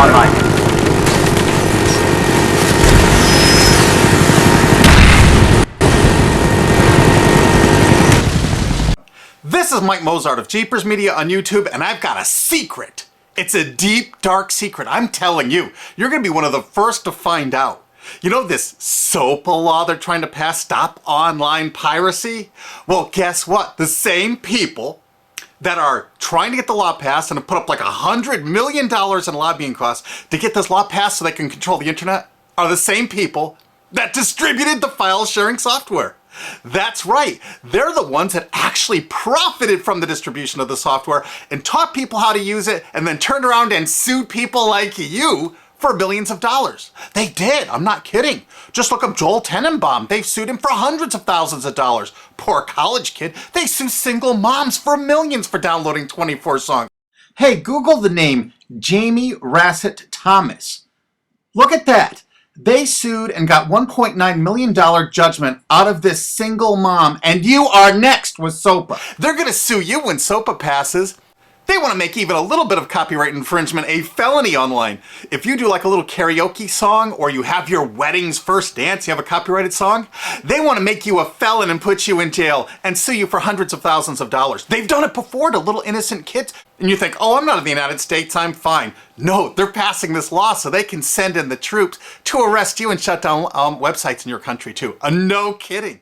online. This is Mike Mozart of Jeepers Media on YouTube, and I've got a secret. It's a deep, dark secret. I'm telling you, you're going to be one of the first to find out. You know this SOPA law they're trying to pass, Stop Online Piracy? Well, guess what? The same people that are trying to get the law passed and have put up like $100 million in lobbying costs to get this law passed so they can control the internet are the same people that distributed the file sharing software. That's right. They're the ones that actually profited from the distribution of the software and taught people how to use it and then turned around and sued people like you for billions of dollars. They did. I'm not kidding. Just look up Joel Tenenbaum. They've sued him for hundreds of thousands of dollars. Poor college kid. They sue single moms for millions for downloading 24 songs. Hey, Google the name Jamie Rassett Thomas. Look at that. They sued and got $1.9 million judgment out of this single mom, and you are next with SOPA. They're going to sue you when SOPA passes. They want to make even a little bit of copyright infringement a felony online. If you do like a little karaoke song, or you have your wedding's first dance, you have a copyrighted song, they want to make you a felon and put you in jail and sue you for hundreds of thousands of dollars. They've done it before to little innocent kids. And you think, oh, I'm not in the United States, I'm fine. No, they're passing this law so they can send in the troops to arrest you and shut down websites in your country too. No kidding.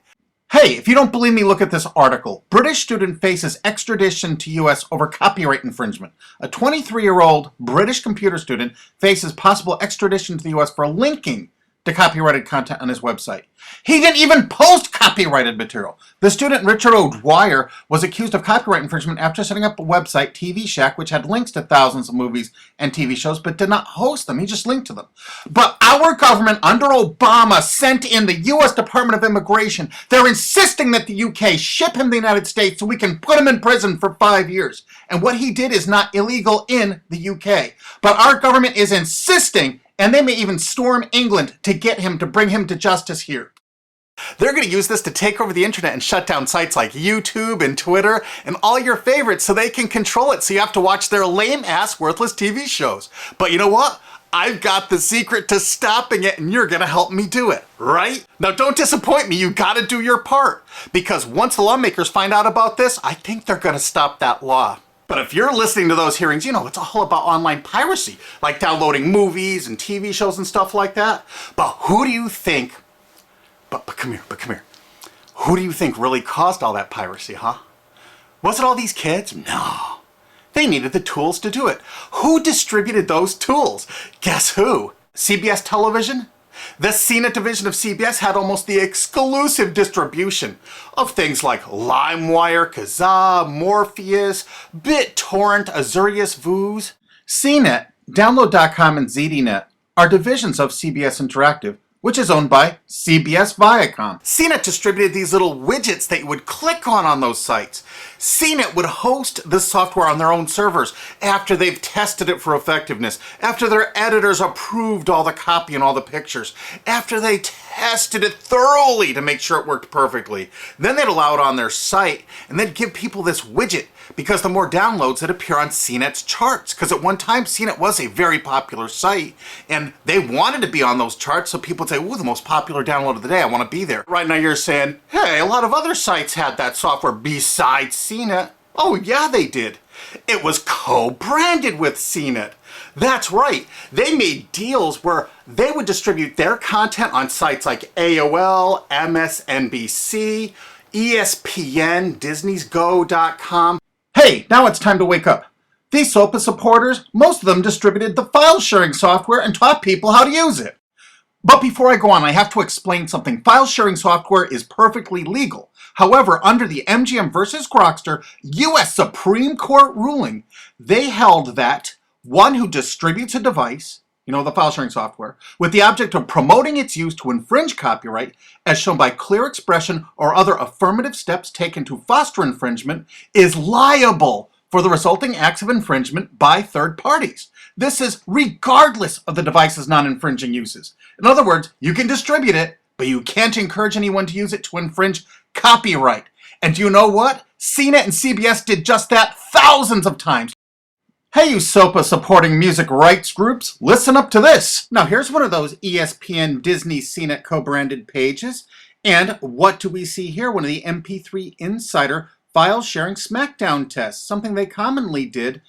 Hey, if you don't believe me, look at this article. British student faces extradition to US over copyright infringement. A 23-year-old British computer student faces possible extradition to the US for linking to copyrighted content on his website. He didn't even post copyrighted material. The student, Richard O'Dwyer, was accused of copyright infringement after setting up a website, TV Shack, which had links to thousands of movies and TV shows, but did not host them. He just linked to them. But our government, under Obama, sent in the U.S. Department of Immigration. They're insisting that the UK ship him to the United States so we can put him in prison for 5 years. And what he did is not illegal in the UK. But our government is insisting, and they may even storm England to get him, to bring him to justice here. They're going to use this to take over the internet and shut down sites like YouTube and Twitter and all your favorites so they can control it, so you have to watch their lame-ass, worthless TV shows. But you know what? I've got the secret to stopping it, and you're going to help me do it, right? Now, don't disappoint me. You got to do your part. Because once the lawmakers find out about this, I think they're going to stop that law. But if you're listening to those hearings, you know, it's all about online piracy, like downloading movies and TV shows and stuff like that. But who do you think, but come here. Who do you think really caused all that piracy, huh? Was it all these kids? No. They needed the tools to do it. Who distributed those tools? Guess who? CBS Television? The CNET division of CBS had almost the exclusive distribution of things like LimeWire, Kazaa, Morpheus, BitTorrent, Azurius, Vooz. CNET, Download.com, and ZDNet are divisions of CBS Interactive, which is owned by CBS Viacom. CNET distributed these little widgets that you would click on those sites. CNET would host the software on their own servers after they've tested it for effectiveness, after their editors approved all the copy and all the pictures, after they tested it thoroughly to make sure it worked perfectly. Then they'd allow it on their site, and they'd give people this widget because the more downloads that appear on CNET's charts. Because at one time, CNET was a very popular site, and they wanted to be on those charts, so people would say, ooh, the most popular download of the day, I want to be there. Right now you're saying, hey, a lot of other sites had that software besides CNET. Oh yeah, they did. It was co-branded with CNET. That's right. They made deals where they would distribute their content on sites like AOL, MSNBC, ESPN, Disney'sGo.com. Hey, now it's time to wake up. These SOPA supporters, most of them distributed the file sharing software and taught people how to use it. But before I go on, I have to explain something. File sharing software is perfectly legal. However, under the MGM versus Grokster U.S. Supreme Court ruling, they held that one who distributes a device, the file sharing software, with the object of promoting its use to infringe copyright, as shown by clear expression or other affirmative steps taken to foster infringement, is liable for the resulting acts of infringement by third parties. This is regardless of the device's non-infringing uses. In other words, you can distribute it, but you can't encourage anyone to use it to infringe copyright. And do you know what? CNET and CBS did just that thousands of times. Hey, you SOPA supporting music rights groups, listen up to this. Now, here's one of those ESPN Disney CNET co-branded pages. And what do we see here? One of the MP3 Insider file sharing SmackDown tests, something they commonly did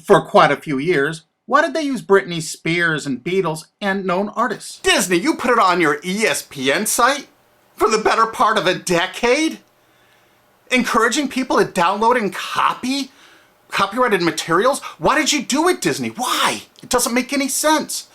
for quite a few years. Why did they use Britney Spears and Beatles and known artists? Disney, you put it on your ESPN site for the better part of a decade? Encouraging people to download and copy copyrighted materials? Why did you do it, Disney? Why? It doesn't make any sense.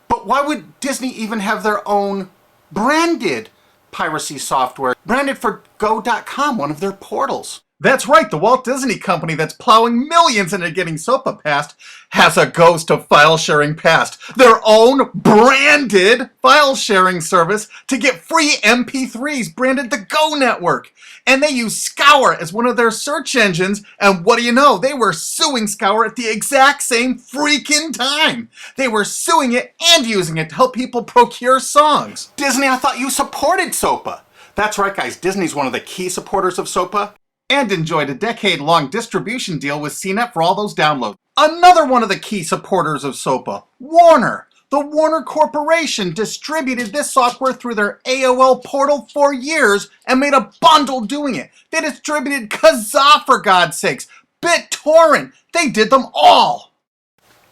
But why would Disney even have their own branded piracy software, branded for Go.com, one of their portals? That's right, the Walt Disney Company that's plowing millions into getting SOPA passed has a ghost of file sharing past. Their own branded file sharing service to get free MP3s branded the Go Network. And they use Scour as one of their search engines, and what do you know? They were suing Scour at the exact same freaking time. They were suing it and using it to help people procure songs. Disney, I thought you supported SOPA. That's right, guys, Disney's one of the key supporters of SOPA and enjoyed a decade-long distribution deal with CNET for all those downloads. Another one of the key supporters of SOPA, Warner. The Warner Corporation distributed this software through their AOL portal for years and made a bundle doing it. They distributed Kazaa, for God's sakes, BitTorrent. They did them all.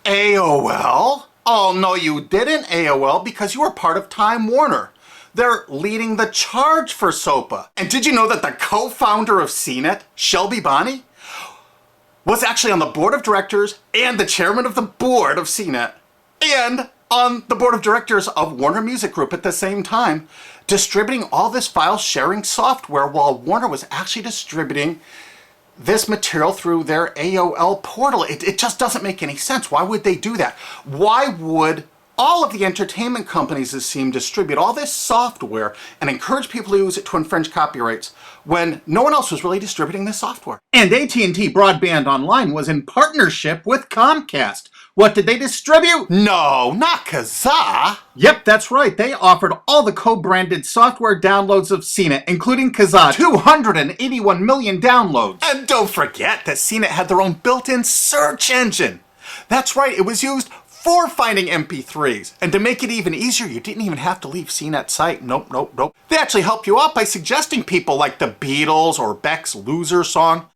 AOL? Oh, no, you didn't, AOL, because you were part of Time Warner. They're leading the charge for SOPA. And did you know that the co-founder of CNET, Shelby Bonney, was actually on the board of directors and the chairman of the board of CNET and on the board of directors of Warner Music Group at the same time, distributing all this file sharing software while Warner was actually distributing this material through their AOL portal. It just doesn't make any sense. Why would they do that? Why would all of the entertainment companies, it seemed, distribute all this software and encourage people to use it to infringe copyrights when no one else was really distributing this software? And AT&T Broadband Online was in partnership with Comcast. What did they distribute? No, not Kazaa. Yep, that's right. They offered all the co-branded software downloads of CNET, including Kazaa, 281 million downloads. And don't forget that CNET had their own built-in search engine. That's right, it was used for finding MP3s. And to make it even easier, you didn't even have to leave CNET's site. Nope. They actually help you out by suggesting people like the Beatles or Beck's Loser song.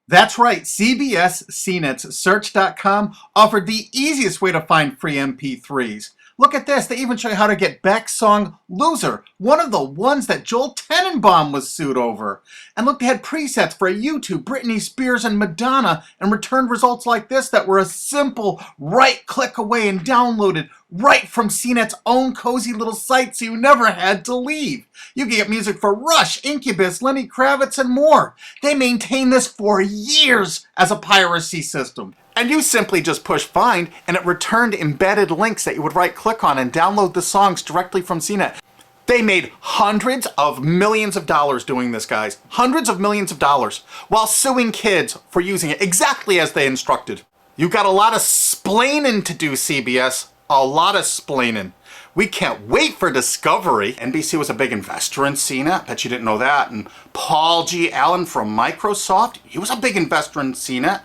That's right, CBS CNET's Search.com offered the easiest way to find free MP3s. Look at this, they even show you how to get Beck's song Loser, one of the ones that Joel Tenenbaum was sued over. And look, they had presets for U2, Britney Spears, and Madonna, and returned results like this that were a simple right click away and downloaded right from CNET's own cozy little site, so you never had to leave. You can get music for Rush, Incubus, Lenny Kravitz, and more. They maintained this for years as a piracy system. And you simply just push find, and it returned embedded links that you would right-click on and download the songs directly from CNET. They made hundreds of millions of dollars doing this, guys. Hundreds of millions of dollars, while suing kids for using it exactly as they instructed. You got a lot of splaining to do, CBS. A lot of splaining. We can't wait for Discovery. NBC was a big investor in CNET. Bet you didn't know that. And Paul G. Allen from Microsoft, he was a big investor in CNET.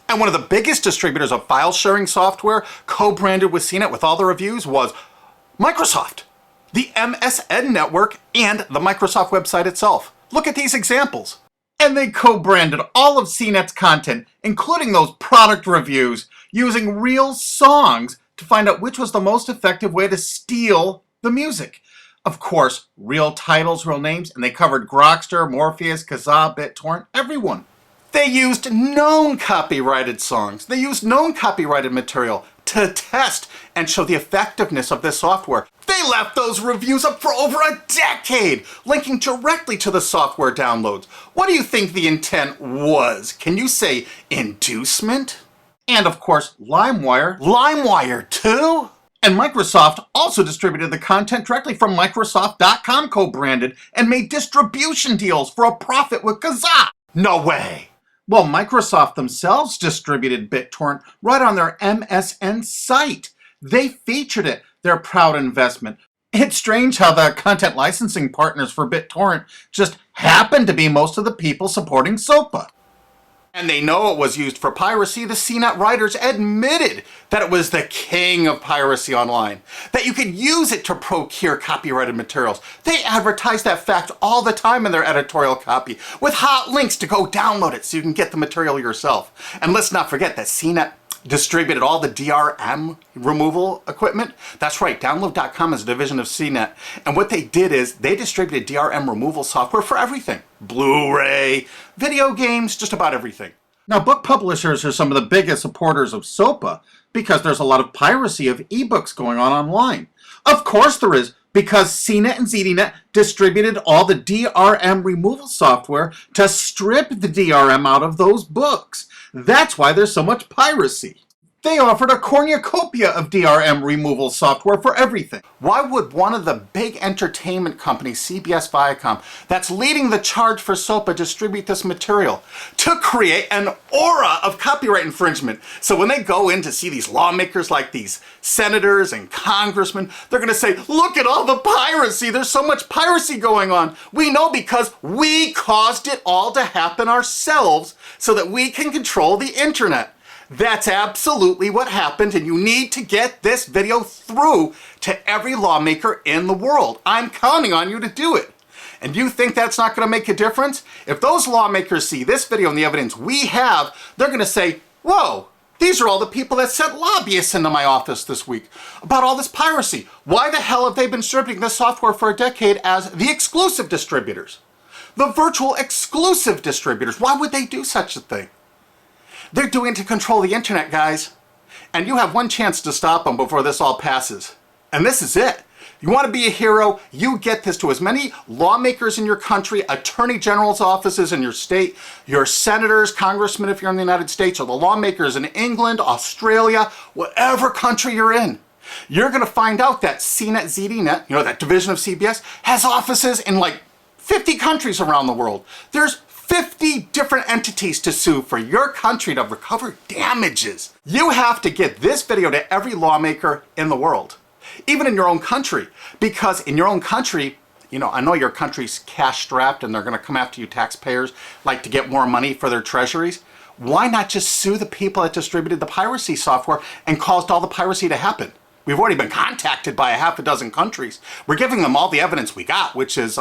And one of the biggest distributors of file sharing software co-branded with CNET with all the reviews was Microsoft, the MSN network, and the Microsoft website itself. Look at these examples. And they co-branded all of CNET's content, including those product reviews, using real songs to find out which was the most effective way to steal the music. Of course, real titles, real names, and they covered Grokster, Morpheus, Kazaa, BitTorrent, everyone. They used known copyrighted songs. They used known copyrighted material to test and show the effectiveness of this software. They left those reviews up for over a decade, linking directly to the software downloads. What do you think the intent was? Can you say inducement? And of course, LimeWire. LimeWire too? And Microsoft also distributed the content directly from Microsoft.com co-branded and made distribution deals for a profit with Kazaa. No way. Well, Microsoft themselves distributed BitTorrent right on their MSN site. They featured it, their proud investment. It's strange how the content licensing partners for BitTorrent just happen to be most of the people supporting SOPA. And they know it was used for piracy. The CNET writers admitted that it was the king of piracy online, that you could use it to procure copyrighted materials. They advertise that fact all the time in their editorial copy with hot links to go download it so you can get the material yourself. And let's not forget that CNET distributed all the DRM removal equipment. That's right, Download.com is a division of CNET. And what they did is they distributed DRM removal software for everything. Blu-ray, video games, just about everything. Now, book publishers are some of the biggest supporters of SOPA because there's a lot of piracy of ebooks going on online. Of course there is, because CNET and ZDNet distributed all the DRM removal software to strip the DRM out of those books. That's why there's so much piracy. They offered a cornucopia of DRM removal software for everything. Why would one of the big entertainment companies, CBS Viacom, that's leading the charge for SOPA, distribute this material? To create an aura of copyright infringement. So when they go in to see these lawmakers like these senators and congressmen, they're going to say, look at all the piracy. There's so much piracy going on. We know because we caused it all to happen ourselves so that we can control the internet. That's absolutely what happened, and you need to get this video through to every lawmaker in the world. I'm counting on you to do it. And you think that's not going to make a difference? If those lawmakers see this video and the evidence we have, they're going to say, whoa, these are all the people that sent lobbyists into my office this week about all this piracy. Why the hell have they been distributing this software for a decade as the exclusive distributors? The virtual exclusive distributors. Why would they do such a thing? They're doing it to control the internet, guys. And you have one chance to stop them before this all passes. And this is it. You want to be a hero? You get this to as many lawmakers in your country, attorney general's offices in your state, your senators, congressmen if you're in the United States, or the lawmakers in England, Australia, whatever country you're in. You're going to find out that CNET, ZDNet, that division of CBS, has offices in like 50 countries around the world. There's 50 different entities to sue for your country to recover damages. You have to get this video to every lawmaker in the world, even in your own country, because in your own country, I know your country's cash strapped and they're going to come after you taxpayers like to get more money for their treasuries. Why not just sue the people that distributed the piracy software and caused all the piracy to happen? We've already been contacted by a half a dozen countries. We're giving them all the evidence we got, which is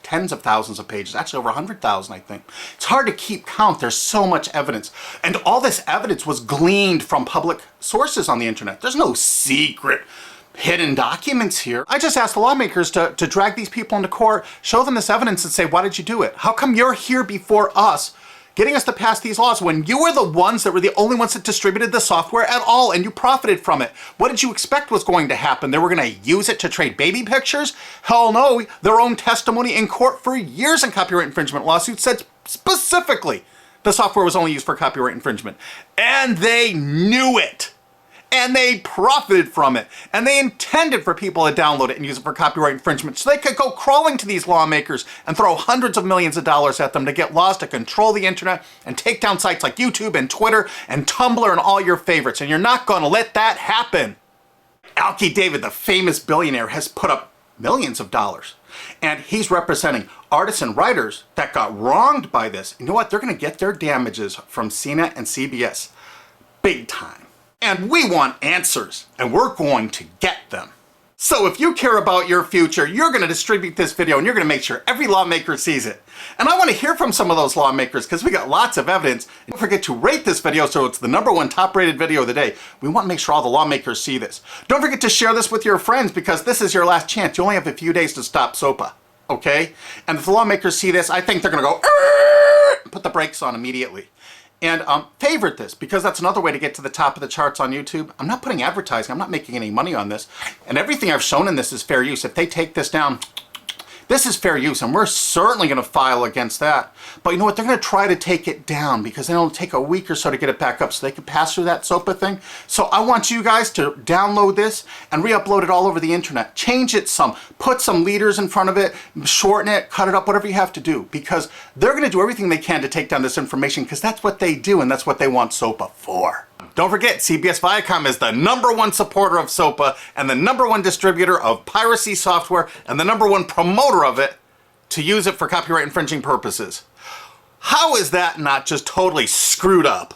tens of thousands of pages, actually over 100,000, I think. It's hard to keep count. There's so much evidence. And all this evidence was gleaned from public sources on the internet. There's no secret hidden documents here. I just asked the lawmakers to drag these people into court, show them this evidence and say, why did you do it? How come you're here before us getting us to pass these laws when you were the ones that were the only ones that distributed the software at all and you profited from it? What did you expect was going to happen? They were going to use it to trade baby pictures? Hell no. Their own testimony in court for years in copyright infringement lawsuits said specifically the software was only used for copyright infringement. And they knew it. And they profited from it. And they intended for people to download it and use it for copyright infringement so they could go crawling to these lawmakers and throw hundreds of millions of dollars at them to get laws to control the internet and take down sites like YouTube and Twitter and Tumblr and all your favorites. And you're not going to let that happen. Alki David, the famous billionaire, has put up millions of dollars. And he's representing artists and writers that got wronged by this. You know what? They're going to get their damages from CNET and CBS. Big time. And we want answers, and we're going to get them. So if you care about your future, you're going to distribute this video and you're going to make sure every lawmaker sees it. And I want to hear from some of those lawmakers because we got lots of evidence. And don't forget to rate this video so it's the #1 top rated video of the day. We want to make sure all the lawmakers see this. Don't forget to share this with your friends because this is your last chance. You only have a few days to stop SOPA, okay? And if the lawmakers see this, I think they're going to go, put the brakes on immediately. And favorite this, because that's another way to get to the top of the charts on YouTube. I'm not putting advertising. I'm not making any money on this. And everything I've shown in this is fair use. If they take this down, this is fair use, and we're certainly going to file against that. But you know what? They're going to try to take it down because then it'll take a week or so to get it back up so they can pass through that SOPA thing. So I want you guys to download this and re-upload it all over the internet. Change it some. Put some leaders in front of it. Shorten it. Cut it up. Whatever you have to do. Because they're going to do everything they can to take down this information because that's what they do and that's what they want SOPA for. Don't forget, CBS Viacom is the #1 supporter of SOPA and the #1 distributor of piracy software and the #1 promoter of it to use it for copyright infringing purposes. How is that not just totally screwed up?